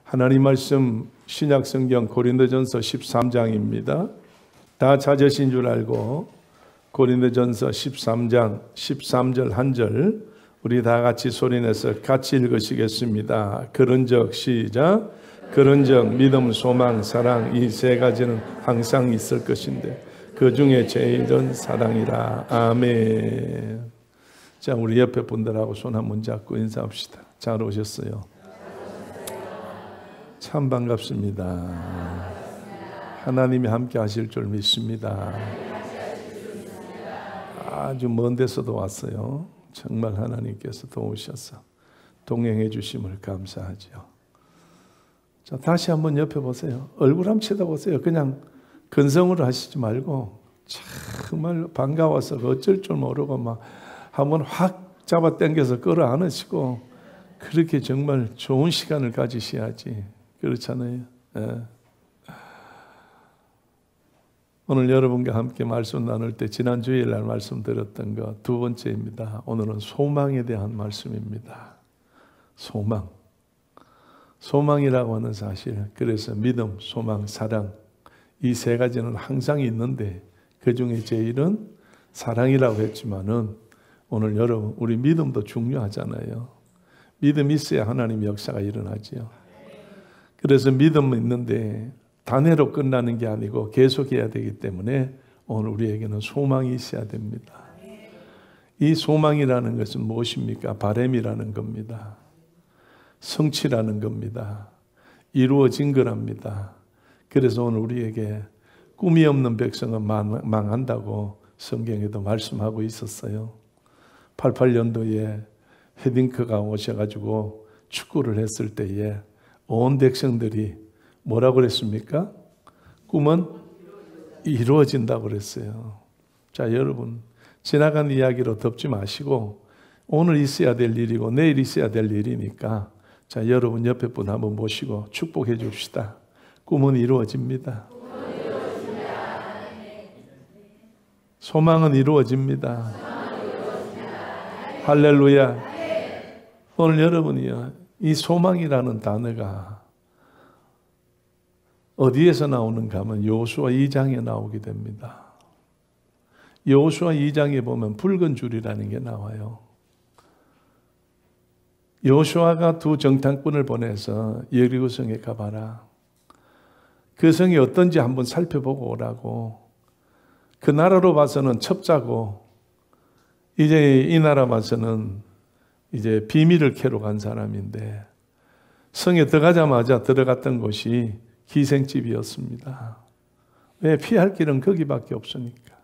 하나님 말씀 신약성경 고린도전서 13장입니다. 다 찾으신 줄 알고 고린도전서 13장 13절 한 절 우리 다 같이 소리내서 같이 읽으시겠습니다. 그런즉 시작. 그런즉 믿음, 소망, 사랑 이 세 가지는 항상 있을 것인데 그 중에 제일은 사랑이라. 아멘. 자, 우리 옆에 분들하고 손 한번 잡고 인사합시다. 잘 오셨어요. 참 반갑습니다. 하나님이 함께 하실 줄 믿습니다. 아주 먼 데서도 왔어요. 정말 하나님께서 도우셔서 동행해 주심을 감사하죠. 자, 다시 한번 옆에 보세요. 얼굴 한번 쳐다보세요. 그냥 근성으로 하시지 말고 정말 반가워서 어쩔 줄 모르고 막 한번 확 잡아 당겨서 끌어 안으시고 그렇게 정말 좋은 시간을 가지셔야지. 그렇잖아요. 예. 오늘 여러분과 함께 말씀 나눌 때 지난 주일날 말씀드렸던 거 두 번째입니다. 오늘은 소망에 대한 말씀입니다. 소망. 소망이라고 하는 사실. 그래서 믿음, 소망, 사랑 이 세 가지는 항상 있는데 그 중에 제일은 사랑이라고 했지만은 오늘 여러분 우리 믿음도 중요하잖아요. 믿음이 있어야 하나님의 역사가 일어나지요. 그래서 믿음은 있는데 단회로 끝나는 게 아니고 계속해야 되기 때문에 오늘 우리에게는 소망이 있어야 됩니다. 이 소망이라는 것은 무엇입니까? 바람이라는 겁니다. 성취라는 겁니다. 이루어진 거랍니다. 그래서 오늘 우리에게 꿈이 없는 백성은 망한다고 성경에도 말씀하고 있었어요. 88년도에 헤딩크가 오셔가지고 축구를 했을 때에 온 백성들이 뭐라고 그랬습니까? 꿈은 이루어진다고 그랬어요. 자, 여러분 지나간 이야기로 덮지 마시고 오늘 있어야 될 일이고 내일 있어야 될 일이니까 자, 여러분 옆에 분 한번 모시고 축복해 줍시다. 꿈은 이루어집니다. 소망은 이루어집니다. 할렐루야. 오늘 여러분이요, 이 소망이라는 단어가 어디에서 나오는가 하면 여호수아 2장에 나오게 됩니다. 여호수아 2장에 보면 붉은 줄이라는 게 나와요. 여호수아가 두 정탐꾼을 보내서 여리고 성에 가봐라. 그 성이 어떤지 한번 살펴보고 오라고. 그 나라로 봐서는 첩자고 이제 이 나라 봐서는 이제 비밀을 캐러 간 사람인데 성에 들어가자마자 들어갔던 곳이 기생집이었습니다. 왜? 피할 길은 거기밖에 없으니까.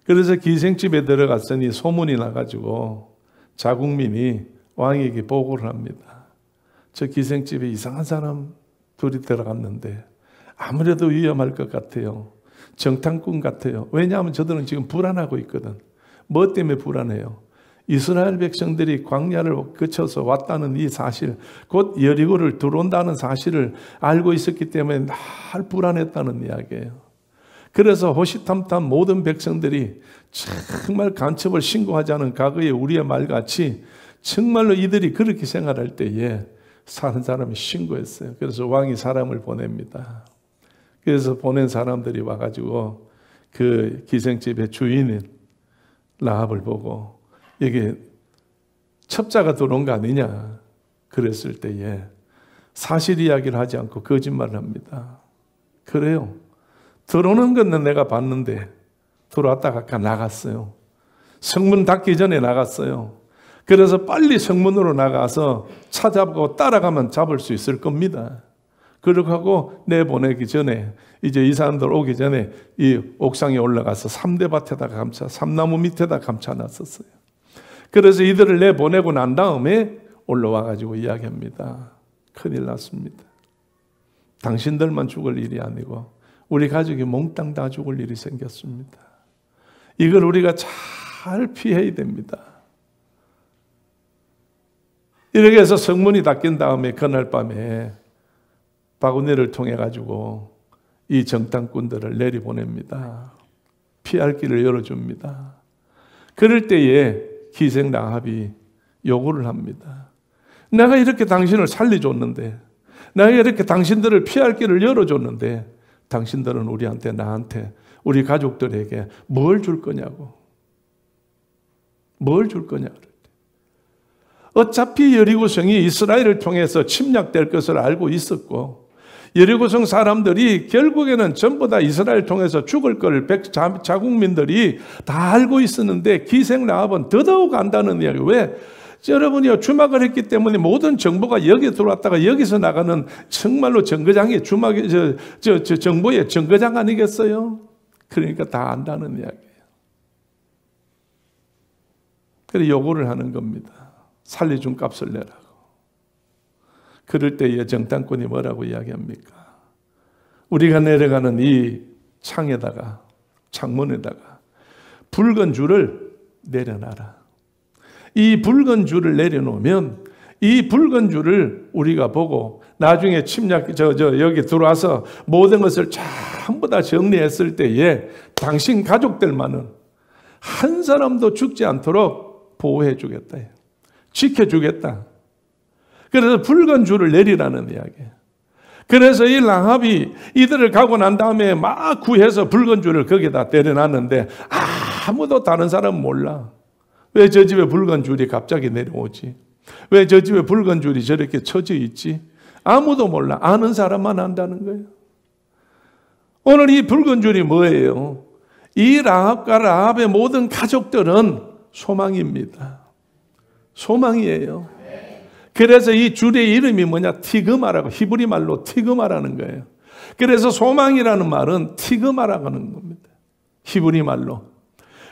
그래서 기생집에 들어갔으니 소문이 나가지고 자국민이 왕에게 보고를 합니다. 저 기생집에 이상한 사람 둘이 들어갔는데 아무래도 위험할 것 같아요. 정탐꾼 같아요. 왜냐하면 저들은 지금 불안하고 있거든. 뭐 때문에 불안해요? 이스라엘 백성들이 광야를 거쳐서 왔다는 이 사실, 곧 여리고를 들어온다는 사실을 알고 있었기 때문에 날 불안했다는 이야기예요. 그래서 호시탐탐 모든 백성들이 정말 간첩을 신고하자는 과거의 우리의 말같이 정말로 이들이 그렇게 생활할 때에 사는 사람이 신고했어요. 그래서 왕이 사람을 보냅니다. 그래서 보낸 사람들이 와가지고 그 기생집의 주인인 라합을 보고 이게 첩자가 들어온 거 아니냐 그랬을 때에 사실 이야기를 하지 않고 거짓말을 합니다. 그래요. 들어오는 건 내가 봤는데 들어왔다가 아까 나갔어요. 성문 닫기 전에 나갔어요. 그래서 빨리 성문으로 나가서 찾아보고 따라가면 잡을 수 있을 겁니다. 그렇게 하고 내보내기 전에 이제 이 사람들 오기 전에 이 옥상에 올라가서 삼대밭에다가 삼나무 밑에다 감춰놨었어요. 그래서 이들을 내보내고 난 다음에 올라와가지고 이야기합니다. 큰일 났습니다. 당신들만 죽을 일이 아니고 우리 가족이 몽땅 다 죽을 일이 생겼습니다. 이걸 우리가 잘 피해야 됩니다. 이렇게 해서 성문이 닫힌 다음에 그날 밤에 바구니를 통해 가지고 이 정탐꾼들을 내리보냅니다. 피할 길을 열어줍니다. 그럴 때에 기생 라합이 요구를 합니다. 내가 이렇게 당신을 살려줬는데 내가 이렇게 당신들을 피할 길을 열어줬는데 당신들은 우리한테, 나한테, 우리 가족들에게 뭘 줄 거냐고. 뭘 줄 거냐. 어차피 여리고성이 이스라엘을 통해서 침략될 것을 알고 있었고, 여리고성 사람들이 결국에는 전부 다 이스라엘 통해서 죽을 걸 자국민들이 다 알고 있었는데 기생 라합은 더더욱 안다는 이야기. 왜? 여러분이요, 주막을 했기 때문에 모든 정보가 여기 들어왔다가 여기서 나가는 정말로 정거장이 주막이 정보의 정거장 아니겠어요? 그러니까 다 안다는 이야기예요. 그래서 요구를 하는 겁니다. 살려준 값을 내라고. 그럴 때에 정탐꾼이 뭐라고 이야기합니까? 우리가 내려가는 이 창문에다가 붉은 줄을 내려놔라. 이 붉은 줄을 내려놓으면 이 붉은 줄을 우리가 보고 나중에 여기 들어와서 모든 것을 전부 다 정리했을 때에 당신 가족들만은 한 사람도 죽지 않도록 보호해 주겠다. 지켜주겠다. 그래서 붉은 줄을 내리라는 이야기예요. 그래서 이 라합이 이들을 가고 난 다음에 막 구해서 붉은 줄을 거기다 내려놨는데 아무도 다른 사람은 몰라. 왜 저 집에 붉은 줄이 갑자기 내려오지? 왜 저 집에 붉은 줄이 저렇게 쳐져 있지? 아무도 몰라. 아는 사람만 안다는 거예요. 오늘 이 붉은 줄이 뭐예요? 이 라합과 라합의 모든 가족들은 소망입니다. 소망이에요. 그래서 이 줄의 이름이 뭐냐? 티그마라고, 히브리 말로 티그마라는 거예요. 그래서 소망이라는 말은 티그마라고 하는 겁니다. 히브리 말로.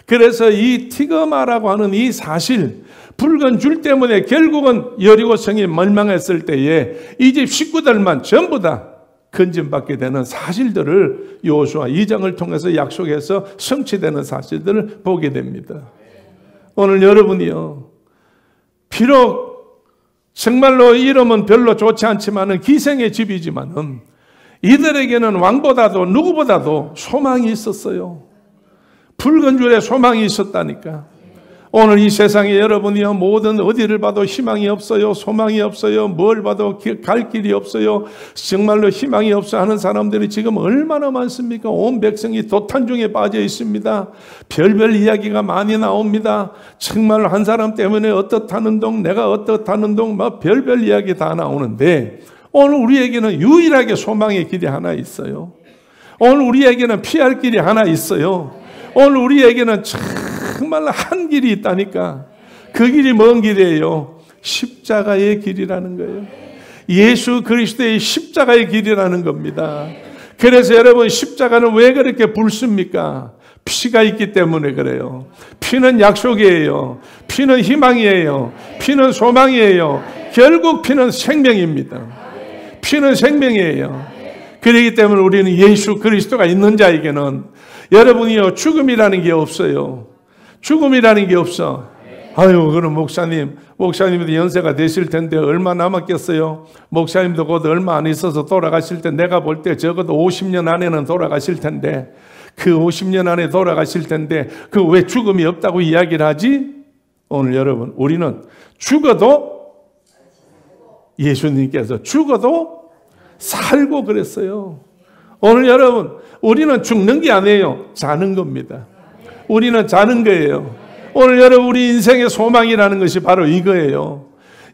그래서 이 티그마라고 하는 이 사실, 붉은 줄 때문에 결국은 여리고성이 멸망했을 때에 이 집 식구들만 전부 다 건진받게 되는 사실들을 여호수아 2장을 통해서 약속해서 성취되는 사실들을 보게 됩니다. 오늘 여러분이요, 비록 정말로 이름은 별로 좋지 않지만은 기생의 집이지만은 이들에게는 왕보다도 누구보다도 소망이 있었어요. 붉은 줄에 소망이 있었다니까. 오늘 이 세상에 여러분이요, 모든 어디를 봐도 희망이 없어요. 소망이 없어요. 뭘 봐도 갈 길이 없어요. 정말로 희망이 없어 하는 사람들이 지금 얼마나 많습니까? 온 백성이 도탄 중에 빠져 있습니다. 별별 이야기가 많이 나옵니다. 정말로 한 사람 때문에 어떻다는 동, 내가 어떻다는 동, 막 별별 이야기 다 나오는데 오늘 우리에게는 유일하게 소망의 길이 하나 있어요. 오늘 우리에게는 피할 길이 하나 있어요. 오늘 우리에게는 정말 한 길이 있다니까. 그 길이 뭔 길이에요? 십자가의 길이라는 거예요. 예수 그리스도의 십자가의 길이라는 겁니다. 그래서 여러분, 십자가는 왜 그렇게 붉습니까? 피가 있기 때문에 그래요. 피는 약속이에요. 피는 희망이에요. 피는 소망이에요. 결국 피는 생명입니다. 피는 생명이에요. 그렇기 때문에 우리는 예수 그리스도가 있는 자에게는 여러분이요, 죽음이라는 게 없어요. 죽음이라는 게 없어. 아유, 그럼 목사님도 연세가 되실 텐데 얼마 남았겠어요? 목사님도 곧 얼마 안 있어서 돌아가실 때, 내가 볼 때 적어도 50년 안에는 돌아가실 텐데, 그 50년 안에 돌아가실 텐데 그 왜 죽음이 없다고 이야기를 하지? 오늘 여러분, 우리는 죽어도, 예수님께서 죽어도 살고 그랬어요. 오늘 여러분, 우리는 죽는 게 아니에요. 자는 겁니다. 우리는 자는 거예요. 오늘 여러분, 우리 인생의 소망이라는 것이 바로 이거예요.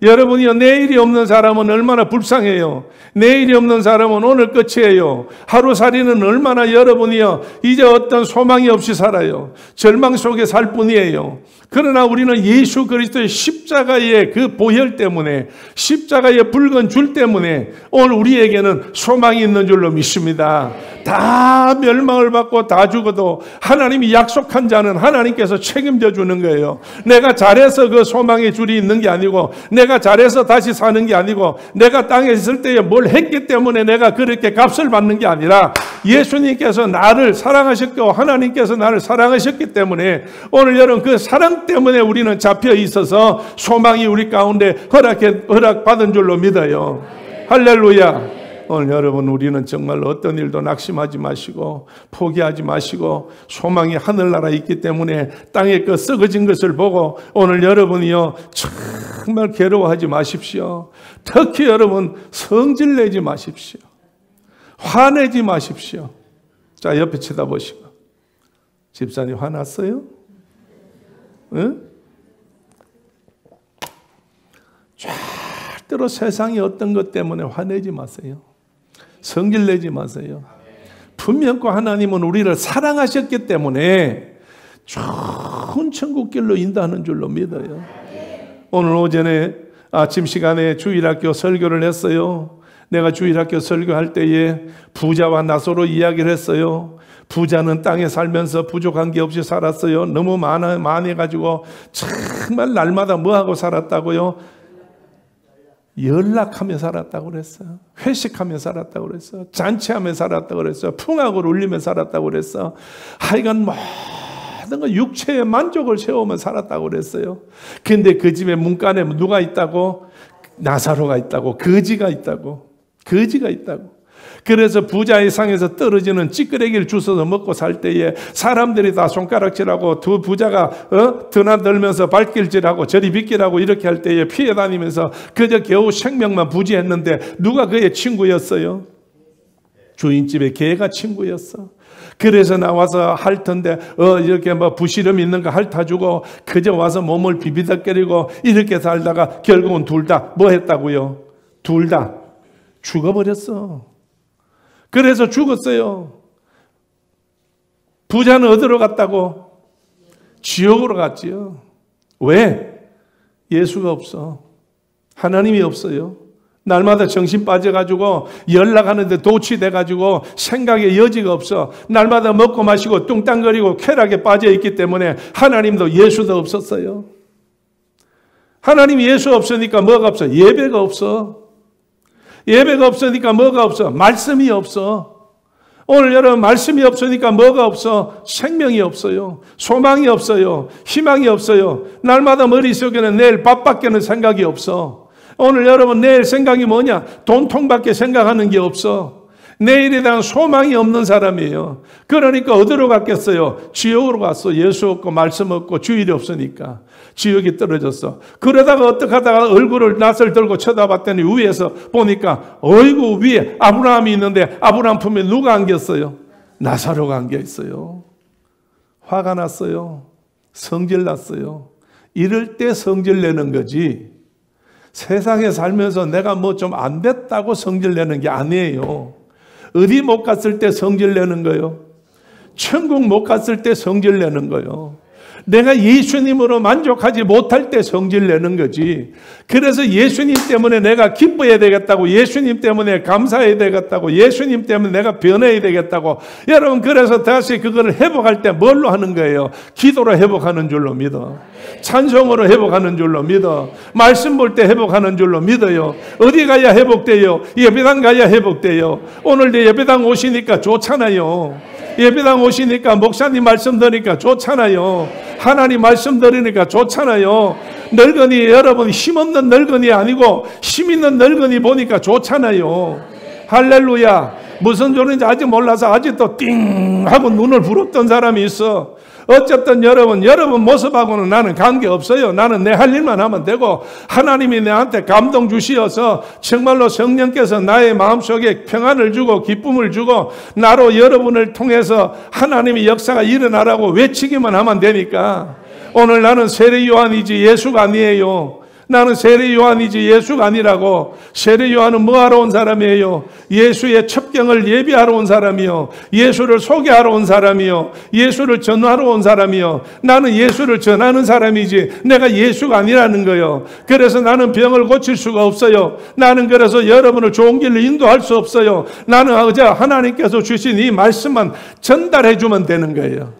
여러분이요, 내일이 없는 사람은 얼마나 불쌍해요. 내일이 없는 사람은 오늘 끝이에요. 하루살이는 얼마나 여러분이요, 이제 어떤 소망이 없이 살아요. 절망 속에 살 뿐이에요. 그러나 우리는 예수 그리스도의 십자가의 그 보혈 때문에, 십자가의 붉은 줄 때문에 오늘 우리에게는 소망이 있는 줄로 믿습니다. 다 멸망을 받고 다 죽어도 하나님이 약속한 자는 하나님께서 책임져 주는 거예요. 내가 잘해서 그 소망의 줄이 있는 게 아니고, 내가 잘해서 다시 사는 게 아니고, 내가 땅에 있을 때에 뭘 했기 때문에 내가 그렇게 값을 받는 게 아니라 예수님께서 나를 사랑하셨고 하나님께서 나를 사랑하셨기 때문에 오늘 여러분, 그 사랑 때문에 우리는 잡혀 있어서 소망이 우리 가운데 허락받은 줄로 믿어요. 할렐루야. 오늘 여러분, 우리는 정말 어떤 일도 낙심하지 마시고 포기하지 마시고 소망이 하늘나라에 있기 때문에 땅에 그 썩어진 것을 보고 오늘 여러분이요 정말 괴로워하지 마십시오. 특히 여러분 성질내지 마십시오. 화내지 마십시오. 자, 옆에 쳐다보시고, 집사님 화났어요? 응? 절대로 세상의 어떤 것 때문에 화내지 마세요. 성질내지 마세요. 분명 그 하나님은 우리를 사랑하셨기 때문에 좋은 천국길로 인도하는 줄로 믿어요. 오늘 오전에 아침 시간에 주일학교 설교를 했어요. 내가 주일학교 설교할 때에 부자와 나소로 이야기를 했어요. 부자는 땅에 살면서 부족한 게 없이 살았어요. 너무 많아가지고 정말 날마다 뭐하고 살았다고요? 연락하며 살았다고 그랬어요. 회식하며 살았다고 그랬어요. 잔치하며 살았다고 그랬어요. 풍악을 울리며 살았다고 그랬어요. 하여간 모든 거 육체의 만족을 세우며 살았다고 그랬어요. 근데 그 집에 문간에 누가 있다고? 나사로가 있다고. 거지가 있다고. 그래서 부자의 상에서 떨어지는 찌끄레기를 주워서 먹고 살 때에 사람들이 다 손가락질하고 두 부자가 드나들면서 발길질하고 저리 비키라고 이렇게 할 때에 피해 다니면서 그저 겨우 생명만 부지했는데 누가 그의 친구였어요? 주인집의 개가 친구였어. 그래서 나와서 핥던데 이렇게 뭐 부시름 있는 거 핥아주고 그저 와서 몸을 비비덕거리고 이렇게 살다가 결국은 둘 다 뭐 했다고요? 둘 다 죽어버렸어. 그래서 죽었어요. 부자는 어디로 갔다고? 지옥으로 갔지요. 왜? 예수가 없어. 하나님이 없어요. 날마다 정신 빠져가지고 연락하는데 도취돼가지고 생각의 여지가 없어. 날마다 먹고 마시고 뚱땅거리고 쾌락에 빠져있기 때문에 하나님도 예수도 없었어요. 하나님이 예수 없으니까 뭐가 없어? 예배가 없어. 예배가 없으니까 뭐가 없어? 말씀이 없어. 오늘 여러분 말씀이 없으니까 뭐가 없어? 생명이 없어요. 소망이 없어요. 희망이 없어요. 날마다 머릿속에는 내일 밥밖에는 생각이 없어. 오늘 여러분 내일 생각이 뭐냐? 돈통밖에 생각하는 게 없어. 내일에 대한 소망이 없는 사람이에요. 그러니까 어디로 갔겠어요? 지옥으로 갔어. 예수 없고 말씀 없고 주일이 없으니까 지옥이 떨어졌어. 그러다가 어떻게 하다가 얼굴을 낯을 들고 쳐다봤더니 위에서 보니까 어이구 위에 아브라함이 있는데 아브라함 품에 누가 안겼어요? 나사로가 안겨 있어요. 화가 났어요. 성질 났어요. 이럴 때 성질 내는 거지 세상에 살면서 내가 뭐 좀 안 됐다고 성질 내는 게 아니에요. 어디 못 갔을 때 성질 내는 거요? 천국 못 갔을 때 성질 내는 거요. 내가 예수님으로 만족하지 못할 때 성질 내는 거지. 그래서 예수님 때문에 내가 기뻐해야 되겠다고, 예수님 때문에 감사해야 되겠다고, 예수님 때문에 내가 변해야 되겠다고. 여러분 그래서 다시 그거를 회복할 때 뭘로 하는 거예요? 기도로 회복하는 줄로 믿어. 찬송으로 회복하는 줄로 믿어. 말씀 볼 때 회복하는 줄로 믿어요. 어디 가야 회복돼요? 예배당 가야 회복돼요. 오늘도 예배당 오시니까 좋잖아요. 예배당 오시니까 목사님 말씀 들으니까 좋잖아요. 하나님 말씀 들으니까 좋잖아요. 늙은이 여러분 힘없는 늙은이 아니고 힘 있는 늙은이 보니까 좋잖아요. 할렐루야. 무슨 소리인지 아직 몰라서 아직도 띵 하고 눈을 부릅던 사람이 있어. 어쨌든 여러분 모습하고는 나는 관계없어요. 나는 내 할 일만 하면 되고 하나님이 내한테 감동 주시어서 정말로 성령께서 나의 마음속에 평안을 주고 기쁨을 주고 나로 여러분을 통해서 하나님의 역사가 일어나라고 외치기만 하면 되니까 오늘 나는 세례 요한이지 예수가 아니에요. 나는 세례 요한이지 예수가 아니라고. 세례 요한은 뭐하러 온 사람이에요? 예수의 첩경을 예비하러 온 사람이요. 예수를 소개하러 온 사람이요. 예수를 전하러 온 사람이요. 나는 예수를 전하는 사람이지 내가 예수가 아니라는 거요. 그래서 나는 병을 고칠 수가 없어요. 나는 그래서 여러분을 좋은 길로 인도할 수 없어요. 나는 어제 하나님께서 주신 이 말씀만 전달해 주면 되는 거예요.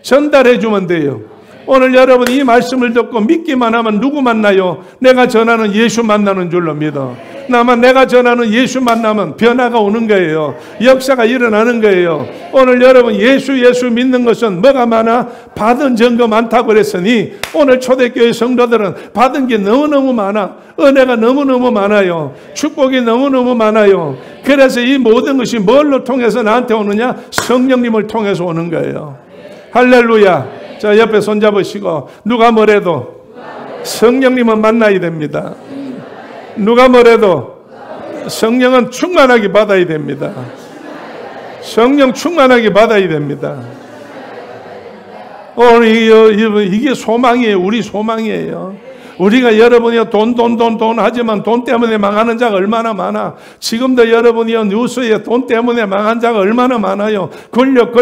전달해 주면 돼요. 오늘 여러분 이 말씀을 듣고 믿기만 하면 누구 만나요? 내가 전하는 예수 만나는 줄로 믿어. 나만 내가 전하는 예수 만나면 변화가 오는 거예요. 역사가 일어나는 거예요. 오늘 여러분 예수 믿는 것은 뭐가 많아? 받은 증거 많다고 그랬으니 오늘 초대교회 성도들은 받은 게 너무너무 많아. 은혜가 너무너무 많아요. 축복이 너무너무 많아요. 그래서 이 모든 것이 뭘로 통해서 나한테 오느냐? 성령님을 통해서 오는 거예요. 할렐루야. 자, 옆에 손잡으시고 누가 뭐래도 성령님은 만나야 됩니다. 누가 뭐래도 성령은 충만하게 받아야 됩니다. 성령 충만하게 받아야 됩니다. 오늘 이게 소망이에요. 우리 소망이에요. 우리가 여러분이요 돈 하지만 돈 때문에 망하는 자가 얼마나 많아. 지금도 여러분이요 뉴스에 돈 때문에 망한 자가 얼마나 많아요. 권력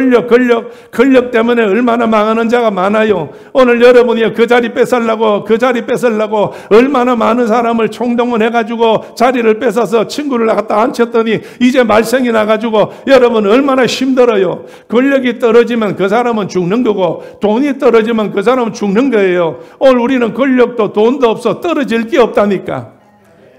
때문에 얼마나 망하는 자가 많아요. 오늘 여러분이요 그 자리 뺏으려고 얼마나 많은 사람을 총동원해가지고 자리를 뺏어서 친구를 갖다 앉혔더니 이제 말썽이 나가지고 여러분 얼마나 힘들어요. 권력이 떨어지면 그 사람은 죽는 거고 돈이 떨어지면 그 사람은 죽는 거예요. 오늘 우리는 권력도 돈도 없어. 떨어질 게 없다니까.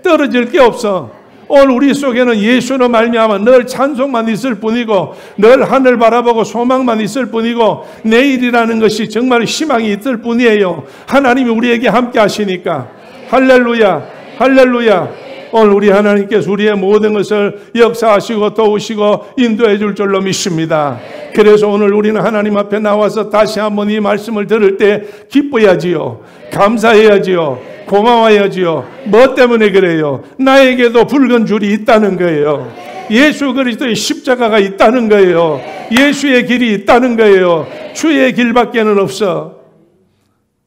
떨어질 게 없어. 오늘 우리 속에는 예수로 말미암아 늘 찬송만 있을 뿐이고 늘 하늘 바라보고 소망만 있을 뿐이고 내일이라는 것이 정말 희망이 있을 뿐이에요. 하나님이 우리에게 함께 하시니까. 할렐루야. 할렐루야. 오늘 우리 하나님께서 우리의 모든 것을 역사하시고 도우시고 인도해 줄 줄로 믿습니다. 그래서 오늘 우리는 하나님 앞에 나와서 다시 한번 이 말씀을 들을 때 기뻐야지요. 감사해야지요. 고마워야지요. 뭐 때문에 그래요? 나에게도 붉은 줄이 있다는 거예요. 예수 그리스도의 십자가가 있다는 거예요. 예수의 길이 있다는 거예요. 주의 길밖에는 없어.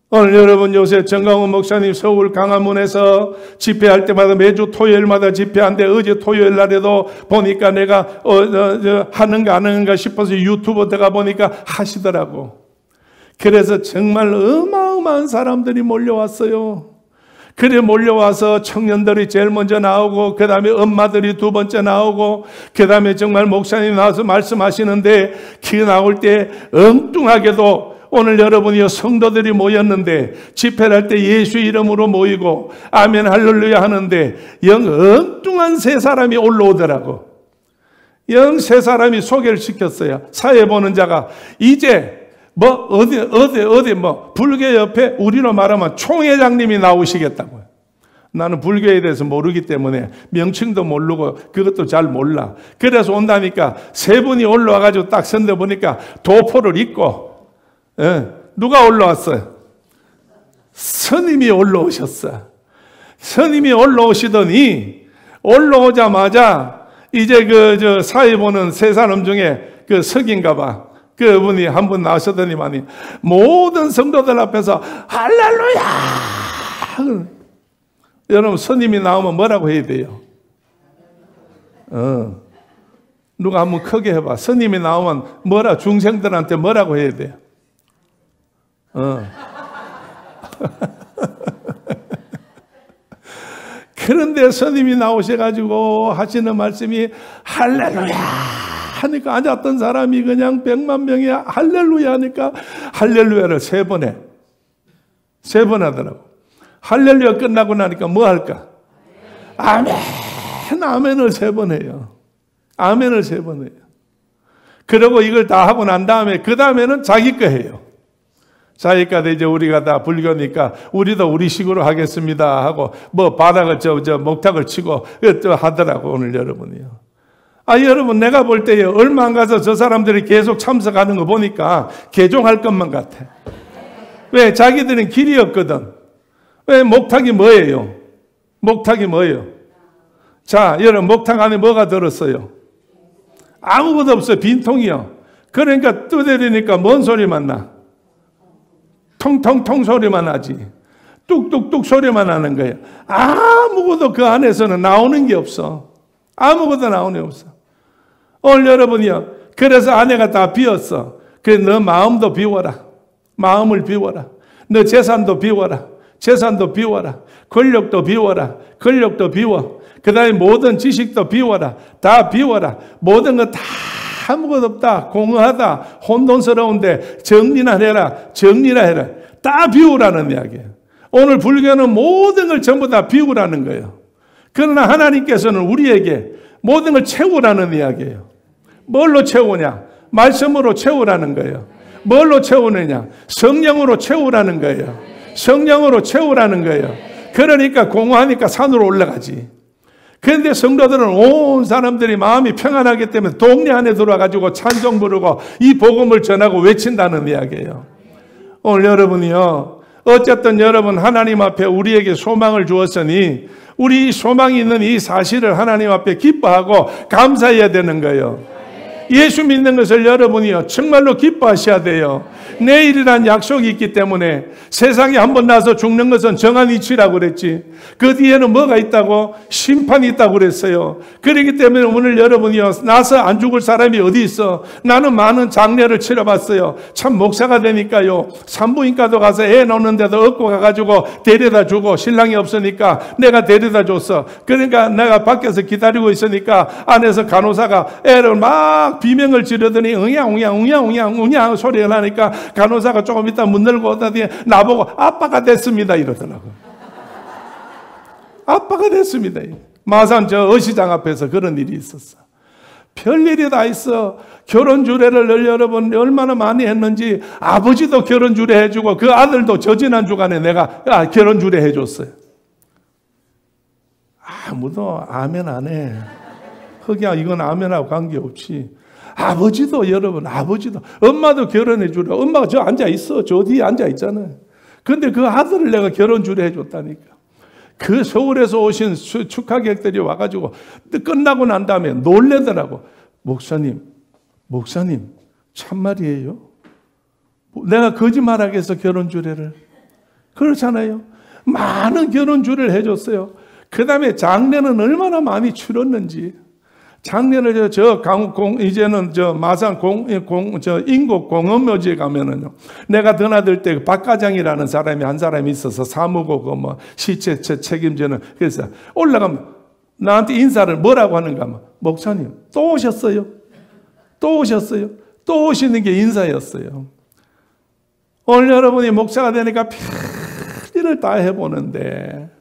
오늘 여러분 요새 정강훈 목사님 서울 강화문에서 집회할 때마다 매주 토요일마다 집회하는데 어제 토요일 날에도 보니까 내가 하는가 안 하는가 싶어서 유튜브 들어가 보니까 하시더라고. 그래서 정말 어마어마한 사람들이 몰려왔어요. 그래 몰려와서 청년들이 제일 먼저 나오고 그 다음에 엄마들이 두 번째 나오고 그 다음에 정말 목사님 나와서 말씀하시는데 그 나올 때 엉뚱하게도 오늘 여러분이 성도들이 모였는데 집회를 할 때 예수 이름으로 모이고 아멘 할렐루야 하는데 영 엉뚱한 세 사람이 올라오더라고. 영 세 사람이 소개를 시켰어요. 사회 보는 자가 이제 어디 불교 옆에 우리로 말하면 총회장님이 나오시겠다고요. 나는 불교에 대해서 모르기 때문에 명칭도 모르고 그것도 잘 몰라. 그래서 온다니까 세 분이 올라와가지고 딱 선대 보니까 도포를 입고 누가 올라왔어요? 스님이 올라오셨어. 스님이 올라오시더니 올라오자마자 이제 저 사회 보는 세 사람 중에 그 석인가 봐. 그분이 한 분 나오셨더니만이 모든 성도들 앞에서 할렐루야! 여러분 스님이 나오면 뭐라고 해야 돼요? 누가 한번 크게 해봐. 스님이 나오면 중생들한테 뭐라고 해야 돼요? 그런데 스님이 나오셔가지고 하시는 말씀이 할렐루야 하니까 앉았던 사람이 그냥 100만 명이 할렐루야 하니까 할렐루야를 세 번 하더라고. 할렐루야 끝나고 나니까 뭐 할까? 아멘, 아멘을 세 번 해요. 아멘을 세 번 해요. 그리고 이걸 다 하고 난 다음에 그 다음에는 자기 거 해요. 자기가 이제 우리가 다 불교니까 우리도 우리식으로 하겠습니다 하고 바닥을 목탁을 치고 또 하더라고. 오늘 여러분이요. 여러분 내가 볼 때에 얼마 안 가서 저 사람들이 계속 참석하는 거 보니까 개종할 것만 같아. 왜? 자기들은 길이 없거든. 왜? 목탁이 뭐예요? 목탁이 뭐예요? 자, 여러분 목탁 안에 뭐가 들었어요? 아무것도 없어요. 빈통이요. 그러니까 두드리니까 뭔 소리만 나? 통통통 소리만 나지. 뚝뚝뚝 소리만 나는 거예요. 아무것도 그 안에서는 나오는 게 없어. 아무것도 나오는 게 없어. 오늘 여러분이요. 그래서 안에가 다 비었어. 그래서 너 마음도 비워라. 마음을 비워라. 너 재산도 비워라. 재산도 비워라. 권력도 비워라. 권력도 비워. 그 다음에 모든 지식도 비워라. 다 비워라. 모든 거 다 아무것도 없다. 공허하다. 혼돈스러운데 정리나 해라. 정리나 해라. 다 비우라는 이야기예요. 오늘 불교는 모든 걸 전부 다 비우라는 거예요. 그러나 하나님께서는 우리에게 모든 걸 채우라는 이야기예요. 뭘로 채우냐? 말씀으로 채우라는 거예요. 뭘로 채우느냐? 성령으로 채우라는 거예요. 성령으로 채우라는 거예요. 그러니까 공허하니까 산으로 올라가지. 그런데 성도들은 온 사람들이 마음이 평안하기 때문에 동네 안에 들어와가지고 찬송 부르고 이 복음을 전하고 외친다는 이야기예요. 오늘 여러분이요, 어쨌든 여러분 하나님 앞에 우리에게 소망을 주었으니 우리 소망이 있는 이 사실을 하나님 앞에 기뻐하고 감사해야 되는 거예요. 예수 믿는 것을 여러분이요 정말로 기뻐하셔야 돼요. 내일이란 약속이 있기 때문에 세상에 한번 나서 죽는 것은 정한 이치라고 그랬지. 그 뒤에는 뭐가 있다고? 심판이 있다고 그랬어요. 그렇기 때문에 오늘 여러분이요 나서 안 죽을 사람이 어디 있어? 나는 많은 장례를 치러봤어요. 참 목사가 되니까요 산부인과도 가서 애 낳는데도 업고 가가지고 데려다 주고 신랑이 없으니까 내가 데려다 줬어. 그러니까 내가 밖에서 기다리고 있으니까 안에서 간호사가 애를 막 비명을 지르더니 웅양 소리가 나니까 간호사가 조금 있다 문 열고 오더니 나보고 아빠가 됐습니다 이러더라고요. 아빠가 됐습니다. 마산 저 어시장 앞에서 그런 일이 있었어. 별일이 다 있어. 결혼 주례를 여러분 얼마나 많이 했는지 아버지도 결혼 주례 해주고 그 아들도 저 지난 주간에 내가 결혼 주례 해줬어요. 아무도 아멘 안 해. 흑야 이건 아멘하고 관계없이 아버지도 여러분 아버지도 엄마도 결혼해 주려. 엄마가 저 앉아 있어. 저 뒤에 앉아 있잖아요. 근데 그 아들을 내가 결혼 주례 해줬다니까. 그 서울에서 오신 축하객들이 와가지고 끝나고 난 다음에 놀래더라고. 목사님 참말이에요? 내가 거짓말하겠어 결혼 주례를. 그렇잖아요. 많은 결혼 주례를 해줬어요. 그 다음에 장례는 얼마나 많이 치렀는지. 작년에 이제는 마산 인국 공업묘지에 가면은요. 내가 드나들 때 박과장이라는 사람이 한 사람이 있어서 사무고 시체 책임지는. 그래서 올라가면 나한테 인사를 뭐라고 하는가? 목사님, 또 오셨어요? 또 오시는 게 인사였어요. 오늘 여러분이 목사가 되니까 별일을 다 해보는데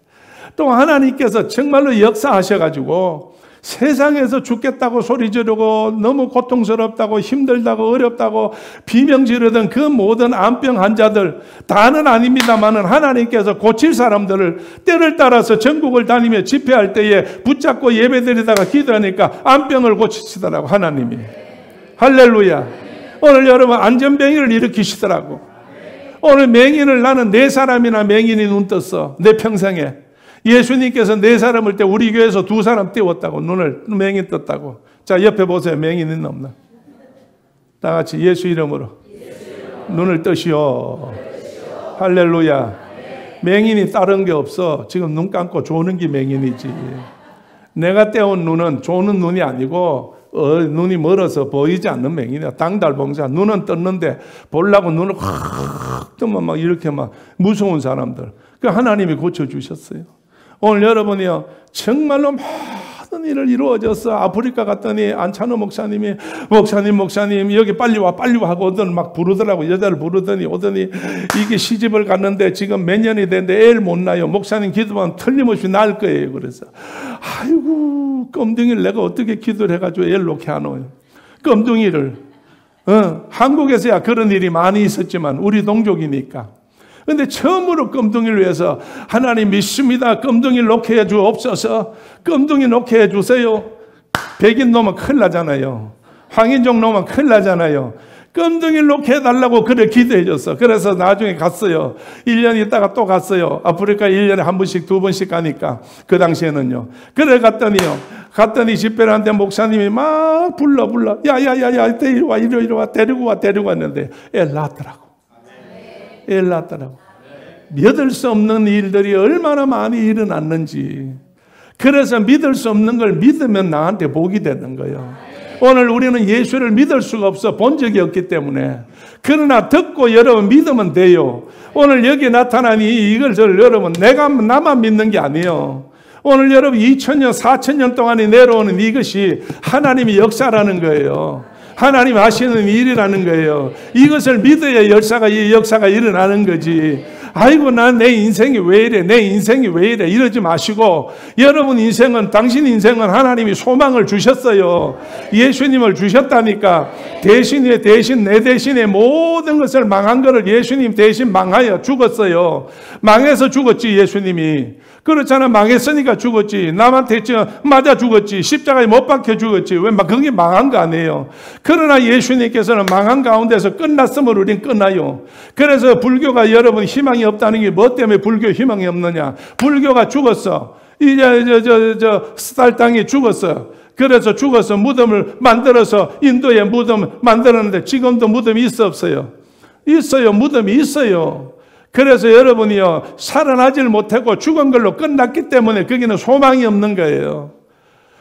또 하나님께서 정말로 역사하셔가지고 세상에서 죽겠다고 소리 지르고 너무 고통스럽다고 힘들다고 어렵다고 비명 지르던 그 모든 암병 환자들 다는 아닙니다만은 하나님께서 고칠 사람들을 때를 따라서 전국을 다니며 집회할 때에 붙잡고 예배드리다가 기도하니까 암병을 고치시더라고 하나님이. 할렐루야. 오늘 여러분 안전병을 일으키시더라고. 오늘 맹인을 나는 4사람이나 맹인이 눈 떴어. 내 평생에. 예수님께서 4사람을 때 우리 교회에서 2사람 띄웠다고. 눈을 맹인 떴다고. 자 옆에 보세요. 맹인 있나 없나? 다 같이 예수 이름으로 눈을 뜨시오. 할렐루야. 맹인이 다른 게 없어. 지금 눈 감고 조는 게 맹인이지. 내가 떼온 눈은 조는 눈이 아니고 눈이 멀어서 보이지 않는 맹인이야. 당달봉사. 눈은 떴는데 보려고 눈을 확 뜨면 막 이렇게 막 무서운 사람들. 그 하나님이 고쳐주셨어요. 오늘 여러분이요 정말로 모든 일을 이루어져서 아프리카 갔더니 안찬호 목사님이 목사님 여기 빨리 와 하고 오더니 막 부르더라고. 여자를 부르더니 오더니 이게 시집을 갔는데 지금 몇 년이 됐는데 애를 못 낳아요. 목사님 기도하면 틀림없이 낳을 거예요. 그래서 아이고 껌둥이를 내가 어떻게 기도를 해가지고 애를 놓게 하노요. 껌둥이를 한국에서야 그런 일이 많이 있었지만 우리 동족이니까. 근데 처음으로 껌둥이를 위해서 하나님 믿습니다. 껌둥이를 놓게 해 주옵소서. 껌둥이 놓게 해 주세요. 백인 놓으면 큰일 나잖아요. 황인종 놓으면 큰일 나잖아요. 껌둥이를 놓게 해달라고 그래 기도해 줬어. 그래서 나중에 갔어요. 1년 있다가 또 갔어요. 아프리카 1년에 한 번씩 2번씩 가니까 그 당시에는요. 그래 갔더니 집회를 하는데 목사님이 막 불러 야야야야 이리 와 데리고 왔는데 애를 낳았더라고. 믿을 수 없는 일들이 얼마나 많이 일어났는지. 그래서 믿을 수 없는 걸 믿으면 나한테 복이 되는 거예요. 오늘 우리는 예수를 믿을 수가 없어. 본 적이 없기 때문에. 그러나 듣고 여러분 믿으면 돼요. 오늘 여기 나타난 이것을 여러분 나만 믿는 게 아니에요. 오늘 여러분 2000년 4000년 동안에 내려오는 이것이 하나님의 역사라는 거예요. 하나님 하시는 일이라는 거예요. 이것을 믿어야 이 역사가 일어나는 거지. 아이고 내 인생이 왜 이래, 내 인생이 왜 이래 이러지 마시고, 여러분 인생은, 당신 인생은 하나님이 소망을 주셨어요. 예수님을 주셨다니까. 대신 내 대신에 모든 것을 망한 거를 예수님 대신 망하여 죽었어요. 망해서 죽었지 예수님이. 그렇잖아. 망했으니까 죽었지. 남한테 맞아 죽었지. 십자가에 못 박혀 죽었지. 왜 그게 망한 거 아니에요. 그러나 예수님께서는 망한 가운데서 끝났음을 우린 끝나요. 그래서 불교가 여러분 희망이 없다는 게 뭐 때문에 불교 희망이 없느냐. 불교가 죽었어. 이제 스탈 땅이 죽었어. 그래서 죽어서 무덤을 만들어서 인도에 무덤을 만들었는데 지금도 무덤이 있어 없어요? 있어요. 무덤이 있어요. 그래서 여러분이요, 살아나질 못하고 죽은 걸로 끝났기 때문에 거기는 소망이 없는 거예요.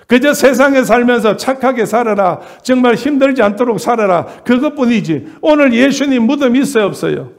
그저 세상에 살면서 착하게 살아라, 정말 힘들지 않도록 살아라, 그것뿐이지. 오늘 예수님 무덤이 있어요 없어요?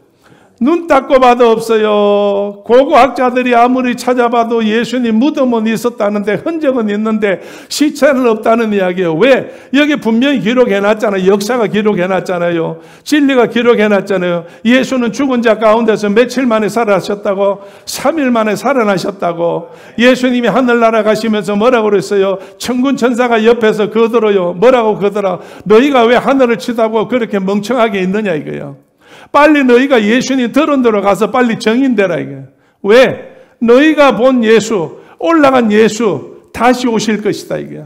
눈 닦고 봐도 없어요. 고고학자들이 아무리 찾아봐도 예수님 무덤은 있었다는데, 흔적은 있는데 시체는 없다는 이야기예요. 왜? 여기 분명히 기록해놨잖아요. 역사가 기록해놨잖아요. 진리가 기록해놨잖아요. 예수는 죽은 자 가운데서 며칠 만에 살아나셨다고, 3일 만에 살아나셨다고. 예수님이 하늘나라 가시면서 뭐라고 그랬어요? 천군 천사가 옆에서 거들어요. 뭐라고 거들어? 너희가 왜 하늘을 치다고 그렇게 멍청하게 있느냐 이거예요. 빨리 너희가 예수님 들은 데로 가서 빨리 정인되라 이게. 왜? 너희가 본 예수, 올라간 예수 다시 오실 것이다 이게.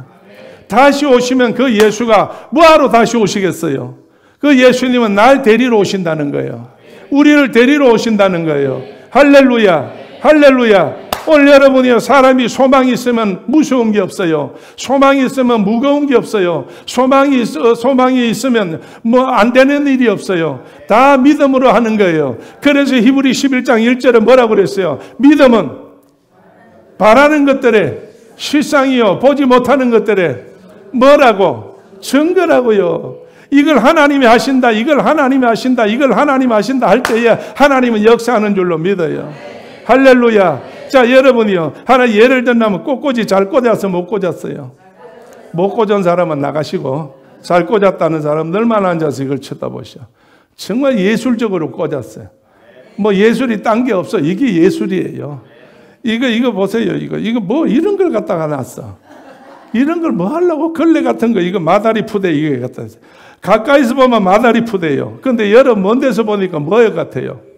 다시 오시면 그 예수가 뭐하러 다시 오시겠어요? 그 예수님은 날 데리러 오신다는 거예요. 우리를 데리러 오신다는 거예요. 할렐루야, 할렐루야. 오늘 여러분이요, 사람이 소망이 있으면 무서운 게 없어요. 소망이 있으면 무거운 게 없어요. 소망이 있으면 뭐 안 되는 일이 없어요. 다 믿음으로 하는 거예요. 그래서 히브리 11장 1절에 뭐라고 그랬어요? 믿음은 바라는 것들에, 실상이요 보지 못하는 것들에 뭐라고? 증거라고요. 이걸 하나님이 하신다, 이걸 하나님이 하신다, 이걸 하나님이 하신다 할 때에 하나님은 역사하는 줄로 믿어요. 할렐루야. 자, 여러분이요, 하나 예를 들면 꽃꽂이 잘 꽂아서 못 꽂았어요. 못 꽂은 사람은 나가시고, 잘 꽂았다는 사람들만 앉아서 이걸 쳐다보셔. 정말 예술적으로 꽂았어요. 뭐 예술이 딴 게 없어. 이게 예술이에요. 이거 보세요. 이거 뭐 이런 걸 갖다가 놨어. 이런 걸 뭐 하려고? 걸레 같은 거, 이거 마다리 푸대, 이게 갖다. 가까이서 보면 마다리 푸대요. 근데 여러분 먼 데서 보니까 뭐예요 같아요?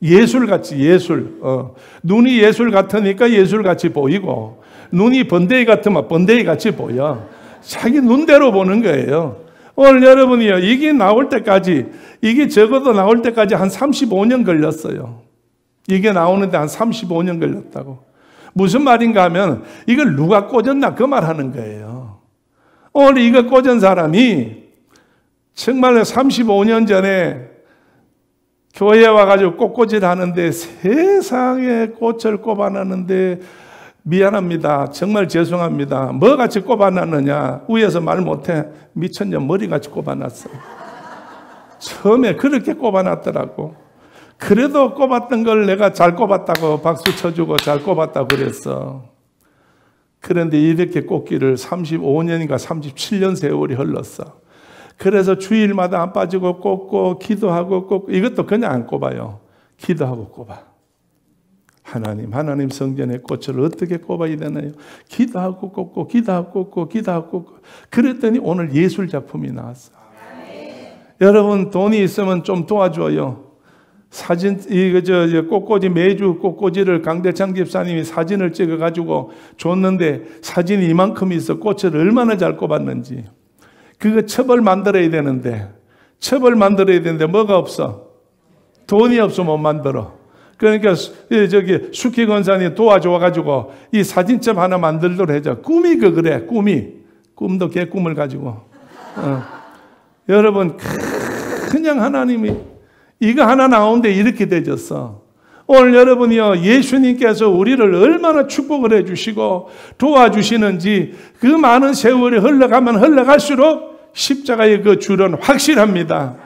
예술같이, 예술. 눈이 예술 같으니까 예술같이 보이고, 눈이 번데기 같으면 번데기같이 보여. 자기 눈대로 보는 거예요. 오늘 여러분이요, 이게 나올 때까지, 이게 적어도 나올 때까지 한 35년 걸렸어요. 이게 나오는데 한 35년 걸렸다고. 무슨 말인가 하면, 이걸 누가 꽂았나 그 말 하는 거예요. 오늘 이거 꽂은 사람이 정말 35년 전에 교회에 와가지고 꽃꽂이를 하는데 세상에 꽃을 꼽아놨는데, 미안합니다. 정말 죄송합니다. 뭐같이 꼽아놨느냐? 위에서 말 못해. 미천년 머리같이 꼽아놨어. 처음에 그렇게 꼽아놨더라고. 그래도 꼽았던 걸 내가 잘 꼽았다고 박수 쳐주고 잘 꼽았다고 그랬어. 그런데 이렇게 꼽기를 35년인가 37년 세월이 흘렀어. 그래서 주일마다 안 빠지고 꼽고 기도하고 꼽고, 이것도 그냥 안 꼽아요. 기도하고 꼽아. 하나님 성전의 꽃을 어떻게 꼽아야 되나요? 기도하고 꼽고 기도하고 꼽고 기도하고 꼽고. 그랬더니 오늘 예술 작품이 나왔어. 여러분 돈이 있으면 좀 도와줘요. 사진, 꽃꽂이, 매주 꽃꽂이를 강대창 집사님이 사진을 찍어가지고 줬는데 사진이 이만큼 있어. 꽃을 얼마나 잘 꼽았는지. 그거 첩을 만들어야 되는데 뭐가 없어? 돈이 없어 못 만들어. 그러니까 숙희 권사님 도와줘가지고 이 사진첩 하나 만들도록 해줘. 꿈이 그래. 꿈도 개 꿈을 가지고. 여러분, 그냥 하나님이 이거 하나 나오는데 이렇게 되졌어. 오늘 여러분이요, 예수님께서 우리를 얼마나 축복을 해주시고 도와주시는지, 그 많은 세월이 흘러가면 흘러갈수록 십자가의 그 줄은 확실합니다.